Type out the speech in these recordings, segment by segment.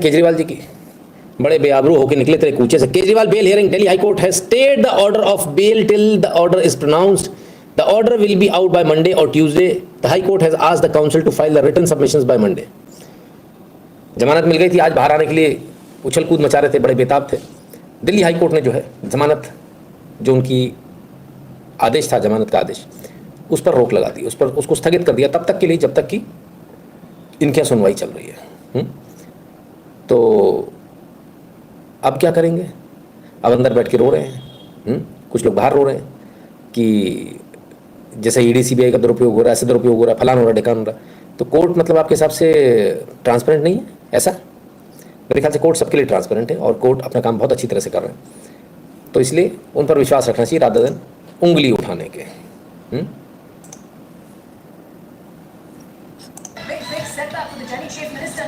केजरीवाल जी की बड़े बेआबरू होकर निकले तेरे कूचे से। Kejriwal bail hearing, Delhi high court has stayed the order of bail till the order is pronounced. The order will be out by Monday और Tuesday. The high court has asked the counsel to file the written submissions by Monday. जमानत मिल गई थी, आज बाहर आने के लिए उछल कूद मचा रहे थे, बड़े बेताब थे। दिल्ली हाई कोर्ट ने जो है जमानत, जो उनकी आदेश था, जमानत का आदेश, उस पर रोक लगा दी, उस पर उसको स्थगित कर दिया तब तक के लिए जब तक कि इनके यहाँ सुनवाई चल रही है। तो अब क्या करेंगे? अब अंदर बैठ के रो रहे हैं। कुछ लोग बाहर रो रहे हैं कि जैसे ईडी सीबीआई का दुरुपयोग हो रहा है, ऐसे दुरुपयोग हो रहा है, फलान हो रहा है, ढिकान हो रहा है। तो कोर्ट मतलब आपके हिसाब से ट्रांसपेरेंट नहीं है? ऐसा मेरे ख्याल से कोर्ट सबके लिए ट्रांसपेरेंट है और कोर्ट अपना काम बहुत अच्छी तरह से कर रहे हैं। तो इसलिए उन पर विश्वास रखना चाहिए रादर देन उंगली उठाने के।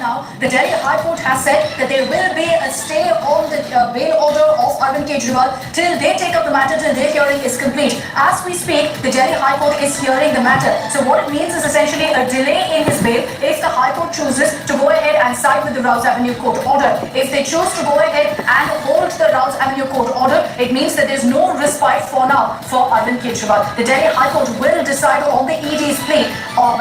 Now, the Delhi High Court has said that there will be a stay on the bail order of Arvind Kejriwal till they take up the matter, till their hearing is complete. As we speak, the Delhi High Court is hearing the matter. So what it means is essentially a delay in his bail if the High Court chooses to go ahead and side with the Rouse Avenue Court order. If they choose to go ahead and hold the Rouse Avenue Court order, it means that there's no respite for now for Arvind Kejriwal. The Delhi High Court will decide on the ED's plea,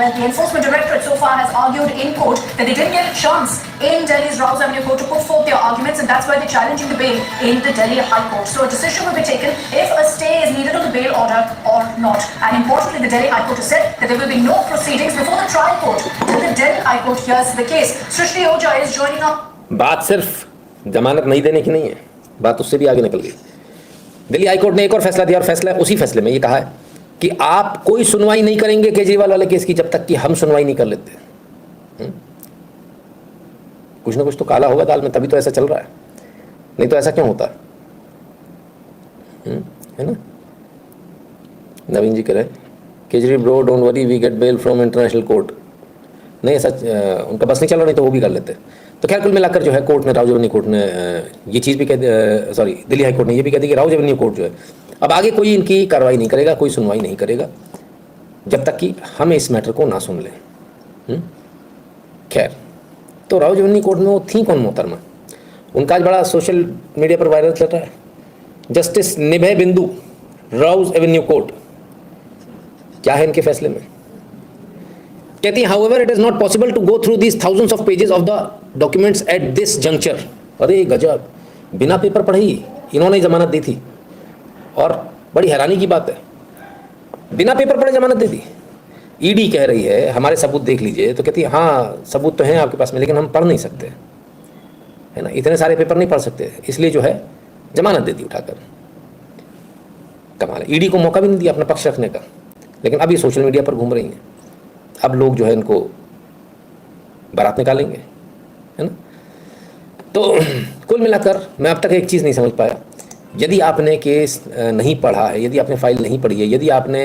when the Enforcement Directorate so far has argued in court that they didn't get a chance in Delhi's Rouse Avenue Court to put forth their arguments, and that's why they're challenging the bail in the Delhi High Court. So a decision will be taken if a stay is needed on the bail order or not. And importantly, the Delhi High Court has said that there will be no proceedings before the trial court till the Delhi High Court hears the case. Srishti Ojha is joining us. बात सिर्फ जमानत नहीं देने की नहीं है, बात उससे भी आगे निकल गई। दिल्ली हाई कोर्ट ने एक और फैसला दिया और फैसला उसी फैसले में ये कहा है कि आप कोई सुनवाई नहीं करेंगे केजरीवाल वाले केस की जब तक कि हम सुनवाई नहीं कर लेते। कुछ ना कुछ तो काला होगा दाल में, तभी तो ऐसा चल रहा है, नहीं तो ऐसा क्यों होता है ना? नवीन जी कह रहे Kejri bro don't worry we get bail from international court. नहीं, ऐसा उनका बस नहीं चल रहा, नहीं तो वो भी कर लेते। तो खैर कुल मिलाकर जो है कोर्ट ने, राउज एवेन्यू कोर्ट ने ये चीज़ भी कह सॉरी दिल्ली हाई कोर्ट ने ये भी कह दी कि राउज एवेन्यू कोर्ट जो है अब आगे कोई इनकी कार्रवाई नहीं करेगा, कोई सुनवाई नहीं करेगा जब तक कि हम इस मैटर को ना सुन लें। खैर, तो राउज एवेन्यू कोर्ट में वो थी कौन मोहतरमा? उनका आज बड़ा सोशल मीडिया पर वायरल चल रहा है, जस्टिस निभय बिंदु, राउज एवेन्यू कोर्ट। क्या है इनके फैसले में? कहती है however it is not possible to go through these thousands of pages of the documents at this juncture. अरे गजब, बिना पेपर पढ़े ही इन्होंने जमानत दी थी, और बड़ी हैरानी की बात है बिना पेपर पढ़े जमानत दे दी। ईडी कह रही है हमारे सबूत देख लीजिए, तो कहती है हाँ सबूत तो हैं आपके पास में, लेकिन हम पढ़ नहीं सकते, है ना, इतने सारे पेपर नहीं पढ़ सकते, इसलिए जो है जमानत दे दी उठाकर। कमाल है, ईडी को मौका भी नहीं दिया अपना पक्ष रखने का, लेकिन अब ये सोशल मीडिया पर घूम रही हैं। अब लोग जो है इनको बारात निकालेंगे, है ना। तो कुल मिलाकर मैं अब तक एक चीज़ नहीं समझ पाया, यदि आपने केस नहीं पढ़ा है, यदि आपने फाइल नहीं पढ़ी है, यदि आपने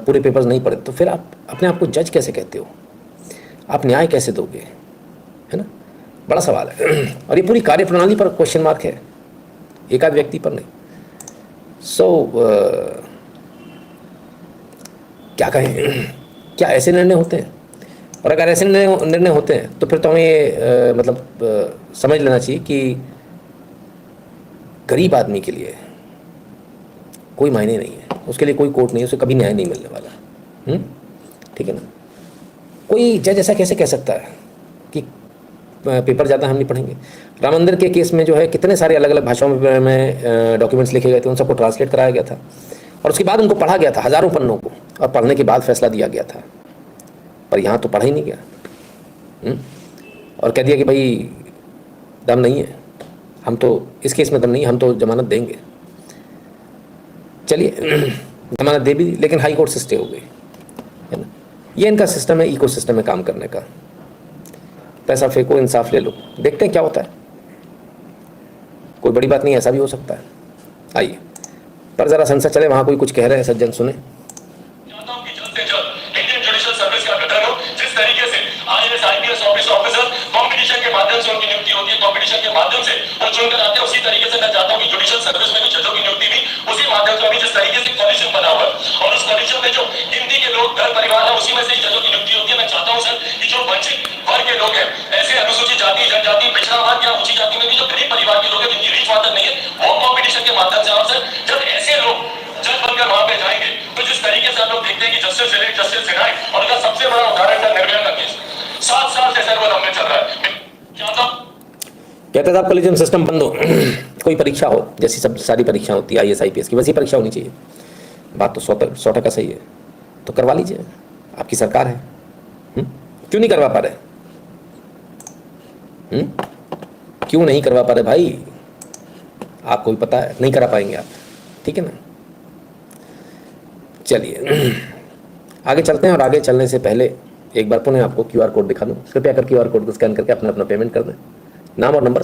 पूरे पेपर्स नहीं पढ़े, तो फिर आप अपने आप को जज कैसे कहते हो? आप न्याय कैसे दोगे? है ना, बड़ा सवाल है। और ये पूरी कार्यप्रणाली पर क्वेश्चन मार्क है, एक आध व्यक्ति पर नहीं। क्या कहें, क्या ऐसे निर्णय होते हैं? और अगर ऐसे निर्णय होते हैं तो फिर तो हमें ये समझ लेना चाहिए कि गरीब आदमी के लिए कोई मायने नहीं है, उसके लिए कोई कोर्ट नहीं है, उसे कभी न्याय नहीं मिलने वाला। ठीक है ना। कोई जज ऐसा कैसे कह सकता है कि पेपर ज़्यादा हम नहीं पढ़ेंगे? राम मंदिर के केस में जो है कितने सारे अलग अलग भाषाओं में डॉक्यूमेंट्स लिखे गए थे, उन सबको ट्रांसलेट कराया गया था, और उसके बाद उनको पढ़ा गया था, हज़ारों पन्नों को, और पढ़ने के बाद फैसला दिया गया था। पर यहाँ तो पढ़ा ही नहीं गया, और कह दिया कि भाई दम नहीं है, हम तो इस केस में दम नहीं है, हम तो जमानत देंगे। चलिए जमानत दे भी दी, लेकिन हाई कोर्ट से स्टे हो गई, है ना। ये इनका सिस्टम है, इको सिस्टम है काम करने का। पैसा फेंको, इंसाफ ले लो, देखते हैं क्या होता है। कोई बड़ी बात नहीं, ऐसा भी हो सकता है। आइए पर जरा संसद चले, वहाँ कोई कुछ कह रहे हैं, सज्जन सुने। कंपटीशन के माध्यम से वो चुनकर आते हैं, उसी तरीके से मैं चाहता हूं कि जुडिशियल सर्विस में भी जजों की नियुक्ति भी उसी माध्यम से, अभी जिस तरीके से कॉलिशन बना हुआ है और उस कॉलिशन में जो गिनती के लोग घर परिवार है उसी में से जजों की नियुक्ति होती है। मैं चाहता हूं सर कि जो वंचित वर्ग के लोग हैं, ऐसे अनुसूचित जाति जनजाति पिछड़ा वर्ग या चाहिए। वो कॉम्पिटिशन के माध्यम से आप सर जब ऐसे लोग जज बनकर वहां पे जाएंगे तो जिस तरीके से आप लोग देखते हैं कि जस्टिस डिनाइड जस्टिस डिनाइड, और उसका सबसे बड़ा उदाहरण था निर्भया का केस। 7 साल से सर वो लंबे चल रहा है। चाहता कहते थे आप कॉलेजियम सिस्टम बंद हो, कोई परीक्षा हो जैसी सब सारी परीक्षा होती है IAS IPS की, वैसी परीक्षा होनी चाहिए। बात तो 100% सही है, तो करवा लीजिए, आपकी सरकार है। क्यों नहीं करवा पा रहे? क्यों नहीं करवा पा रहे भाई? आपको भी पता है नहीं करा पाएंगे आप, ठीक है ना। चलिए आगे चलते हैं, और आगे चलने से पहले एक बार पुनः आपको QR कोड दिखा दूं। कृपया कर QR कोड को स्कैन करके अपना पेमेंट कर दें। नाम और नंबर